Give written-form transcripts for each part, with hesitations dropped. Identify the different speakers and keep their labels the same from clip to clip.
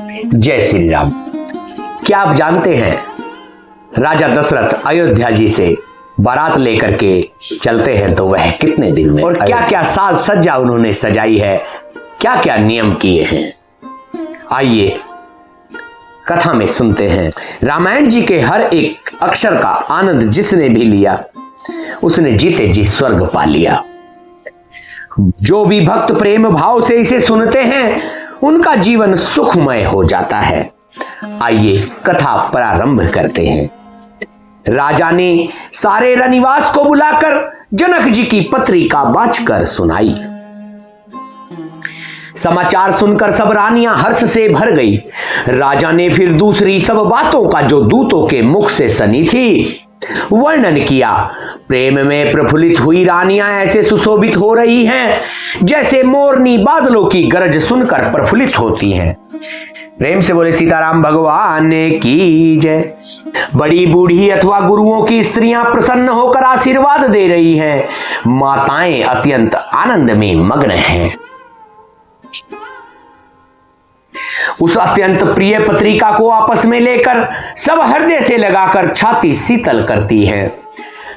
Speaker 1: जय श्री राम। क्या आप जानते हैं, राजा दशरथ अयोध्या जी से बारात लेकर के चलते हैं तो वह कितने दिन में, और क्या क्या साज सज्जा उन्होंने सजाई है, क्या क्या नियम किए हैं, आइए कथा में सुनते हैं। रामायण जी के हर एक अक्षर का आनंद जिसने भी लिया उसने जीते जी स्वर्ग पा लिया। जो भी भक्त प्रेम भाव से इसे सुनते हैं उनका जीवन सुखमय हो जाता है। आइए कथा प्रारंभ करते हैं। राजा ने सारे रनिवास को बुलाकर जनक जी की पत्रिका वांचकर सुनाई। समाचार सुनकर सब रानियां हर्ष से भर गई। राजा ने फिर दूसरी सब बातों का जो दूतों के मुख से सुनी थी वर्णन किया। प्रेम में प्रफुल्लित हुई रानियां ऐसे सुशोभित हो रही हैं जैसे मोरनी बादलों की गरज सुनकर प्रफुल्लित होती हैं। प्रेम से बोले सीताराम भगवान की जय। बड़ी बूढ़ी अथवा गुरुओं की स्त्रियां प्रसन्न होकर आशीर्वाद दे रही हैं। माताएं अत्यंत आनंद में मग्न हैं। उस अत्यंत प्रिय पत्रिका को आपस में लेकर सब हृदय से लगाकर छाती शीतल करती है।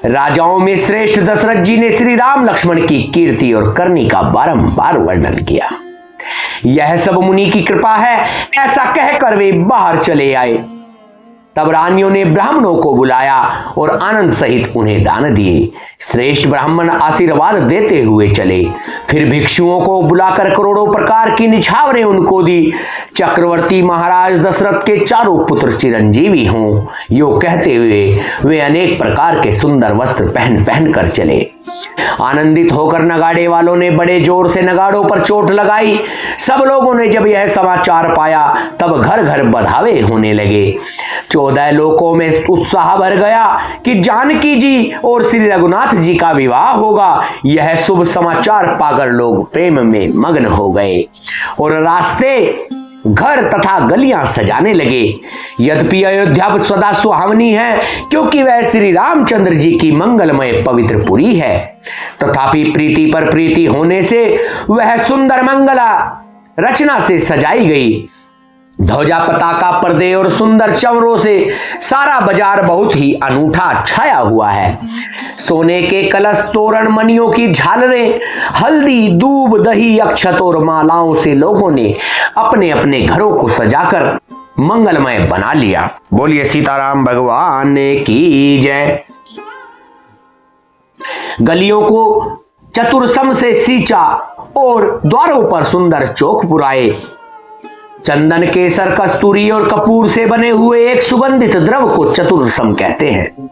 Speaker 1: राजाओं में श्रेष्ठ दशरथ जी ने श्री राम लक्ष्मण की कीर्ति और करनी का बारंबार वर्णन किया। यह सब मुनि की कृपा है, ऐसा कहकर वे बाहर चले आए। तब रानियों ने ब्राह्मणों को बुलाया और आनंद सहित उन्हें दान दिए। श्रेष्ठ ब्राह्मण आशीर्वाद देते हुए चले। फिर भिक्षुओं को बुलाकर करोड़ों प्रकार की निछावरें उनको दी। चक्रवर्ती महाराज दशरथ के चारों पुत्र चिरंजीवी हों, यो कहते हुए वे अनेक प्रकार के सुंदर वस्त्र पहन पहन कर चले। आनंदित होकर नगाड़े वालों ने बड़े जोर से नगाड़ों पर चोट लगाई। सब लोगों ने जब यह समाचार पाया तब घर घर बधावे होने लगे। 14 लोकों में उत्साह भर गया कि जानकी जी और श्री रघुनाथ जी का विवाह होगा। यह शुभ समाचार पाकर लोग प्रेम में मग्न हो गए और रास्ते घर तथा गलियां सजाने लगे। यद्यपि अयोध्या सदा सुहावनी है क्योंकि वह श्री रामचंद्र जी की मंगलमय पवित्र पुरी है, तथापि प्रीति पर प्रीति होने से वह सुंदर मंगला रचना से सजाई गई। ध्वजा पताका पर्दे और सुंदर चंवरों से सारा बाजार बहुत ही अनूठा छाया हुआ है। सोने के कलश, तोरण, मणियों की झालरें, हल्दी, दूब, दही, अक्षत और मालाओं से लोगों ने अपने अपने घरों को सजाकर मंगलमय बना लिया। बोलिए सीताराम भगवान की जय। गलियों को चतुर्सम से सींचा और द्वारों पर सुंदर चौक पुराए। चंदन, केसर, कस्तूरी और कपूर से बने हुए एक सुगंधित द्रव को चतुर्सम कहते हैं।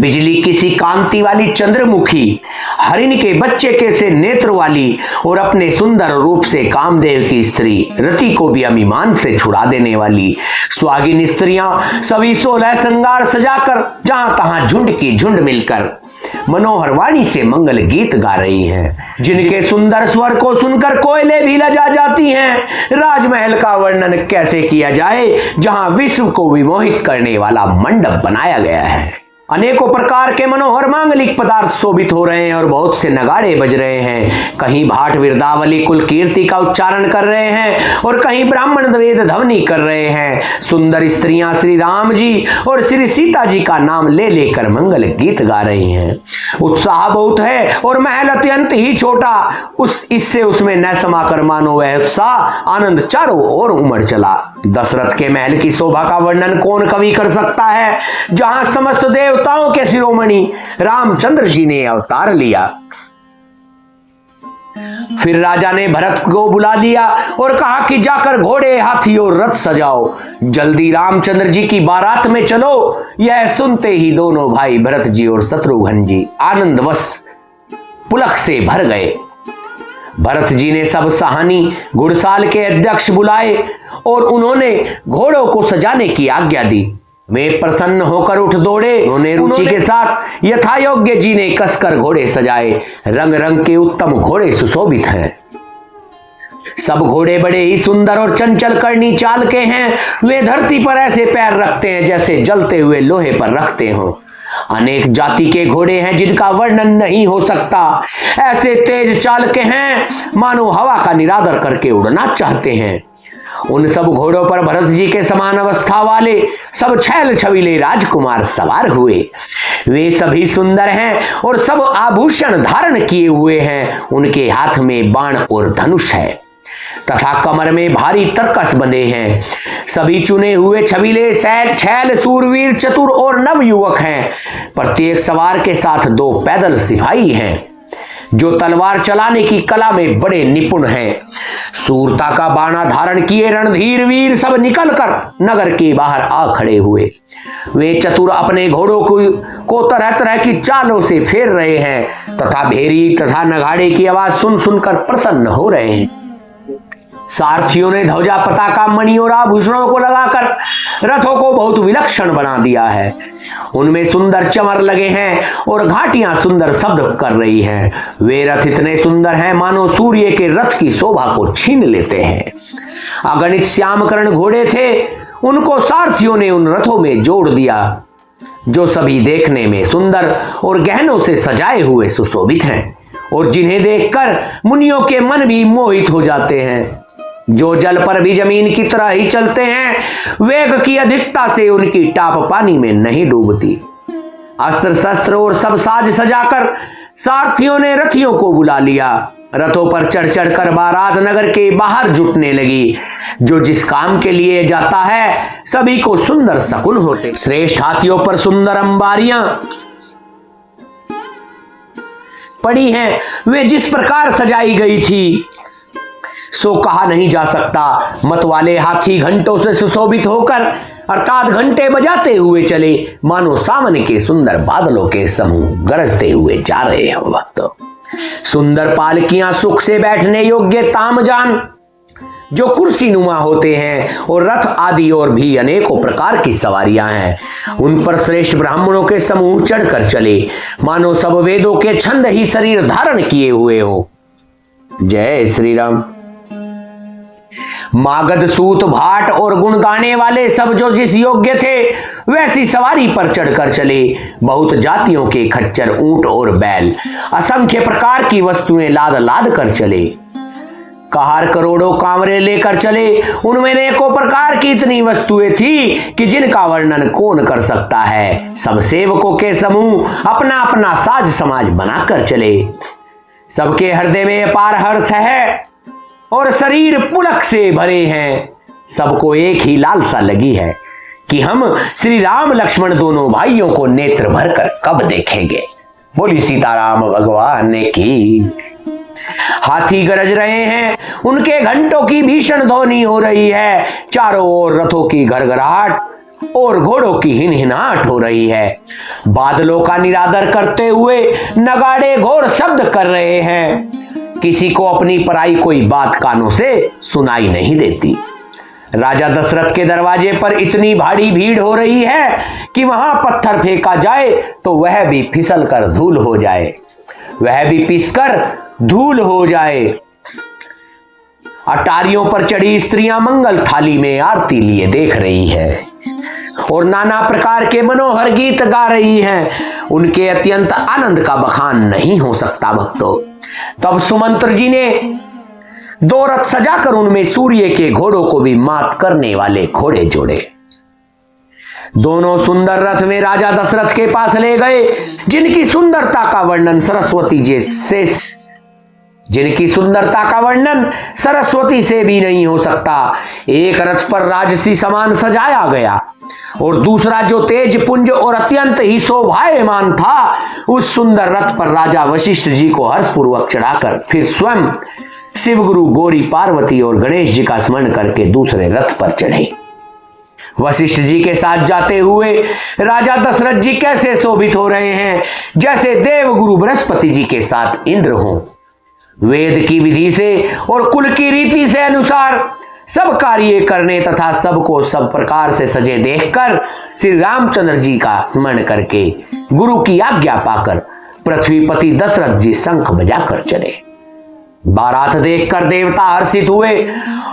Speaker 1: बिजली किसी कांति वाली चंद्रमुखी, हरिण के बच्चे के से नेत्र वाली और अपने सुंदर रूप से कामदेव की स्त्री रति को भी अभिमान से छुड़ा देने वाली सुहागिन स्त्रियां सभी 16 श्रृंगार सजाकर जहां तहां झुंड की झुंड मिलकर मनोहर वाणी से मंगल गीत गा रही हैं, जिनके सुंदर स्वर को सुनकर कोयले भी लजा जाती हैं। राजमहल का वर्णन कैसे किया जाए जहां विश्व को विमोहित करने वाला मंडप बनाया गया है। अनेकों प्रकार के मनोहर मांगलिक पदार्थ शोभित हो रहे हैं और बहुत से नगाड़े बज रहे हैं। कहीं भाट विरदावली कुल कीर्ति का उच्चारण कर रहे हैं और कहीं ब्राह्मण वेद ध्वनि कर रहे हैं। सुंदर स्त्रियां श्री राम जी और श्री सीता जी का नाम ले लेकर मंगल गीत गा रही हैं। उत्साह बहुत है और महल अत्यंत ही छोटा, इससे उसमें न समाकर मानो वह उत्साह आनंद चारों ओर उमड़ चला। दशरथ के महल की शोभा का वर्णन कौन कवि कर सकता है, जहां समस्त देवताओं के शिरोमणि रामचंद्र जी ने अवतार लिया। फिर राजा ने भरत को बुला लिया और कहा कि जाकर घोड़े, हाथी और रथ सजाओ, जल्दी रामचंद्र जी की बारात में चलो। यह सुनते ही दोनों भाई भरत जी और शत्रुघ्न जी आनंदवश पुलक से भर गए। भरत जी ने सब सहानी घुड़साल के अध्यक्ष बुलाए और उन्होंने घोड़ों को सजाने की आज्ञा दी। वे प्रसन्न होकर उठ दौड़े। उन्होंने रुचि के साथ यथा योग्य जी ने कसकर घोड़े सजाए। रंग रंग के उत्तम घोड़े सुशोभित हैं। सब घोड़े बड़े ही सुंदर और चंचल करनी चाल के हैं। वे धरती पर ऐसे पैर रखते हैं जैसे जलते हुए लोहे पर रखते हो। अनेक जाति के घोड़े हैं जिनका वर्णन नहीं हो सकता। ऐसे तेज चाल के हैं मानो हवा का निरादर करके उड़ना चाहते हैं। उन सब घोड़ों पर भरत जी के समान अवस्था वाले सब छैल छबीले राजकुमार सवार हुए। वे सभी सुंदर हैं और सब आभूषण धारण किए हुए हैं। उनके हाथ में बाण और धनुष है तथा कमर में भारी तरकस बंधे हैं। सभी चुने हुए छबीले छैल सूरवीर चतुर और नव युवक हैं। प्रत्येक सवार के साथ 2 पैदल सिपाही हैं जो तलवार चलाने की कला में बड़े निपुण हैं। सूरता का बाणा धारण किए रणधीर वीर सब निकलकर नगर के बाहर आ खड़े हुए। वे चतुर अपने घोड़ों को तरह तरह की चालों से फेर रहे हैं तथा भेरी तथा नगाड़े की आवाज सुन सुनकर प्रसन्न हो रहे हैं। सारथियों ने ध्वजा पताका मणि और आभूषणों को लगाकर रथों को बहुत विलक्षण बना दिया है। उनमें सुंदर चमर लगे हैं और घाटियां सुंदर शब्द कर रही हैं। वे रथ इतने सुंदर हैं मानो सूर्य के रथ की शोभा को छीन लेते हैं। अगणित श्यामकर्ण घोड़े थे, उनको सारथियों ने उन रथों में जोड़ दिया जो सभी देखने में सुंदर और गहनों से सजाए हुए सुशोभित हैं और जिन्हें देखकर मुनियों के मन भी मोहित हो जाते हैं। जो जल पर भी जमीन की तरह ही चलते हैं, वेग की अधिकता से उनकी टाप पानी में नहीं डूबती। अस्त्र शस्त्र और सब साज सजाकर सारथियों ने रथियों को बुला लिया। रथों पर चढ़ चढ़कर बारात नगर के बाहर जुटने लगी। जो जिस काम के लिए जाता है सभी को सुंदर शकुन होते। श्रेष्ठ हाथियों पर सुंदर अंबारियां पड़ी हैं। वे जिस प्रकार सजाई गई थी सो कहा नहीं जा सकता। मत वाले हाथी घंटों से सुशोभित होकर अर्थात घंटे बजाते हुए चले मानो सावन के सुंदर बादलों के समूह गरजते हुए जा रहे हैं। वक्त सुंदर पालकियां सुख से बैठने योग्य तामजान जो कुर्सी नुमा होते हैं और रथ आदि और भी अनेकों प्रकार की सवारियां हैं। उन पर श्रेष्ठ ब्राह्मणों के समूह चढ़कर चले मानो सब वेदों के छंद ही शरीर धारण किए हुए हो। जय श्री राम। मागध सूत भाट और गुण गाने वाले सब जो जिस योग्य थे वैसी सवारी पर चढ़कर चले। बहुत जातियों के खच्चर ऊंट और बैल असंख्य प्रकार की वस्तुएं लाद लाद कर चले। कहार करोड़ों कांवरे लेकर चले। उनमें अनेकों प्रकार की इतनी वस्तुएं थी कि जिनका वर्णन कौन कर सकता है। सब सेवकों के समूह अपना अपना साज समाज बनाकर चले। सबके हृदय में अपार हर्ष है और शरीर पुलक से भरे हैं। सबको एक ही लालसा लगी है कि हम श्री राम लक्ष्मण दोनों भाइयों को नेत्र भरकर कब देखेंगे। बोली सीताराम भगवान की। हाथी गरज रहे हैं, उनके घंटों की भीषण ध्वनि हो रही है। चारों ओर रथों की घरघराहट और घोड़ों की हिनहिनाहट हो रही है। बादलों का निरादर करते हुए नगाड़े घोर शब्द कर रहे हैं। किसी को अपनी पराई कोई बात कानों से सुनाई नहीं देती। राजा दशरथ के दरवाजे पर इतनी भारी भीड़ हो रही है कि वहां पत्थर फेंका जाए तो वह भी फिसल कर धूल हो जाए, वह भी पिसकर धूल हो जाए। अटारियों पर चढ़ी स्त्रियां मंगल थाली में आरती लिए देख रही है और नाना प्रकार के मनोहर गीत गा रही हैं। उनके अत्यंत आनंद का बखान नहीं हो सकता भक्तों। तब सुमंत्र जी ने 2 रथ सजाकर उनमें सूर्य के घोड़ों को भी मात करने वाले घोड़े जोड़े। दोनों सुंदर रथ में राजा दशरथ के पास ले गए, जिनकी सुंदरता का वर्णन सरस्वती से भी नहीं हो सकता। एक रथ पर राजसी समान सजाया गया और दूसरा जो तेज पुंज और अत्यंत ही शोभायमान था, उस सुंदर रथ पर राजा वशिष्ठ जी को हर्षपूर्वक चढ़ाकर फिर स्वयं शिवगुरु गौरी पार्वती और गणेश जी का स्मरण करके दूसरे रथ पर चढ़े। वशिष्ठ जी के साथ जाते हुए राजा दशरथ जी कैसे शोभित हो रहे हैं, जैसे देवगुरु बृहस्पति जी के साथ इंद्र हों। वेद की विधि से और कुल की रीति से अनुसार सब कार्य करने तथा सबको सब प्रकार से सजे देखकर श्री रामचंद्र जी का स्मरण करके गुरु की आज्ञा पाकर पृथ्वीपति दशरथ जी शंख बजाकर चले। बारात देखकर देवता हर्षित हुए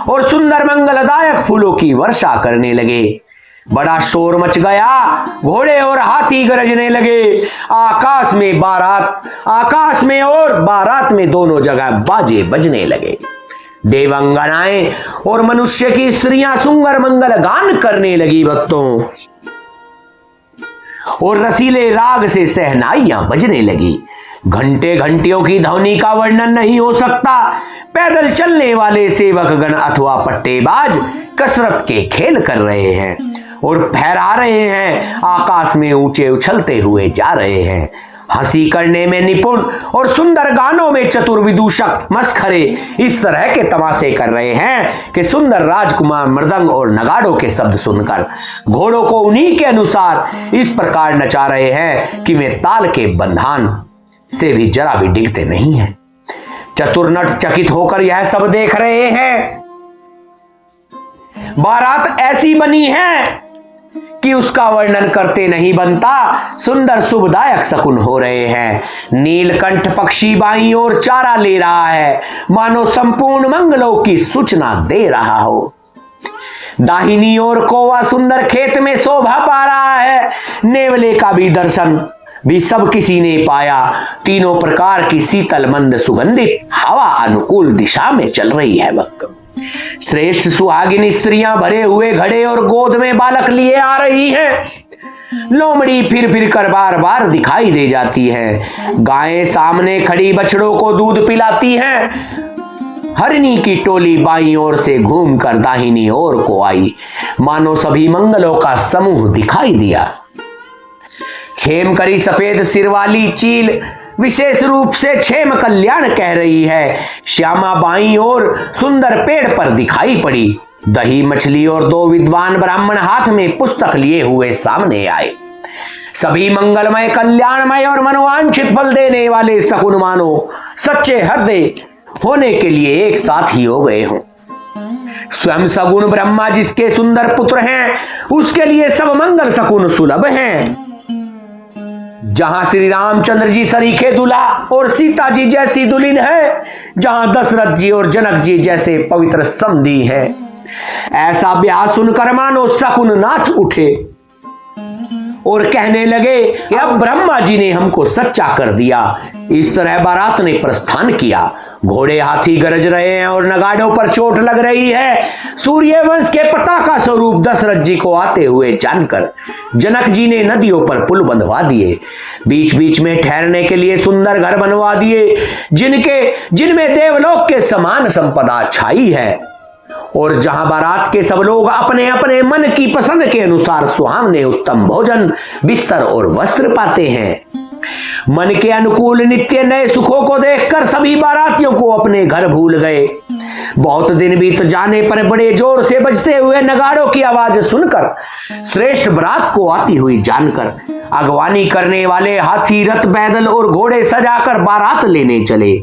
Speaker 1: और सुंदर मंगलदायक फूलों की वर्षा करने लगे। बड़ा शोर मच गया, घोड़े और हाथी गरजने लगे। आकाश में और बारात में दोनों जगह बाजे बजने लगे। देवांगनाएं और मनुष्य की स्त्रियां सुंदर मंगल गान करने लगी भक्तों, और रसीले राग से सहनाइयां बजने लगी। घंटे घंटियों की ध्वनि का वर्णन नहीं हो सकता। पैदल चलने वाले सेवकगण अथवा पट्टेबाज कसरत के खेल कर रहे हैं और फहरा रहे हैं, आकाश में ऊंचे उछलते हुए जा रहे हैं। हंसी करने में निपुण और सुंदर गानों में चतुर विदूषक मस्खरे इस तरह के तमाशे कर रहे हैं कि सुंदर राजकुमार मृदंग और नगाड़ों के शब्द सुनकर घोड़ों को उन्हीं के अनुसार इस प्रकार नचा रहे हैं कि वे ताल के बंधान से भी जरा भी डिगते नहीं हैं। चतुर नट चकित होकर यह सब देख रहे हैं। बारात ऐसी बनी है कि उसका वर्णन करते नहीं बनता। सुंदर शुभदायक शकुन हो रहे हैं। नीलकंठ पक्षी बाईं ओर चारा ले रहा है, मानो संपूर्ण मंगलों की सूचना दे रहा हो। दाहिनी ओर कौवा सुंदर खेत में शोभा पा रहा है। नेवले का भी दर्शन भी सब किसी ने पाया। तीनों प्रकार की शीतल मंद सुगंधित हवा अनुकूल दिशा में चल रही है भक्त। श्रेष्ठ सुहागिन स्त्रियां भरे हुए घड़े और गोद में बालक लिए आ रही हैं। लोमड़ी फिर फिर कर बार बार दिखाई दे जाती है। गायें सामने खड़ी बछड़ों को दूध पिलाती हैं। हरिणी की टोली बाईं ओर से घूमकर दाहिनी ओर को आई, मानो सभी मंगलों का समूह दिखाई दिया। छेम करी सफेद सिर वाली चील विशेष रूप से क्षेम कल्याण कह रही है। श्यामा बाईं ओर सुंदर पेड़ पर दिखाई पड़ी। दही मछली और दो विद्वान ब्राह्मण हाथ में पुस्तक लिए हुए सामने आए। सभी मंगलमय कल्याणमय और मनोवांछित फल देने वाले शकुन मानो सच्चे हृदय होने के लिए एक साथ ही हो गए हों। स्वयं सगुण ब्रह्मा जिसके सुंदर पुत्र हैं, उसके लिए सब मंगल शकुन सुलभ हैं। जहां श्री रामचंद्र जी सरीखे दूल्हा और सीता जी जैसी दुल्हन है, जहां दशरथ जी और जनक जी जैसे पवित्र समधी हैं, ऐसा ब्याह सुनकर मानो शकुन नाच उठे और कहने लगे कि अब ब्रह्मा जी ने हमको सच्चा कर दिया। इस तरह बारात ने प्रस्थान किया। घोड़े हाथी गरज रहे हैं और नगाड़ों पर चोट लग रही है। सूर्यवंश के पताका स्वरूप दशरथ जी को आते हुए जानकर जनक जी ने नदियों पर पुल बंधवा दिए। बीच बीच में ठहरने के लिए सुंदर घर बनवा दिए, जिनमें देवलोक के समान संपदा छाई है और जहां बारात के सब लोग अपने अपने मन की पसंद के अनुसार सुहावने उत्तम भोजन, बिस्तर और वस्त्र पाते हैं। मन के अनुकूल नित्य नए सुखों को देखकर सभी बारातियों को अपने घर भूल गए। बहुत दिन बीत जाने पर बड़े जोर से बजते हुए नगाड़ों की आवाज सुनकर श्रेष्ठ बारात को आती हुई जानकर अगवानी करने वाले हाथी रथ पैदल और घोड़े सजाकर बारात लेने चले।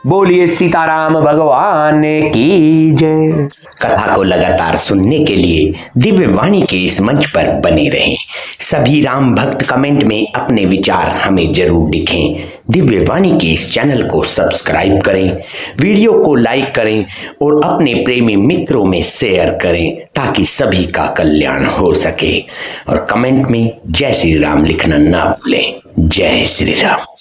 Speaker 1: बोलिए सीताराम भगवान की जय।
Speaker 2: कथा को लगातार सुनने के लिए दिव्य वाणी के इस मंच पर बने रहें। सभी राम भक्त कमेंट में अपने विचार हमें जरूर लिखें। दिव्य वाणी के इस चैनल को सब्सक्राइब करें, वीडियो को लाइक करें और अपने प्रेमी मित्रों में शेयर करें ताकि सभी का कल्याण हो सके। और कमेंट में जय श्री राम लिखना ना भूलें। जय श्री राम।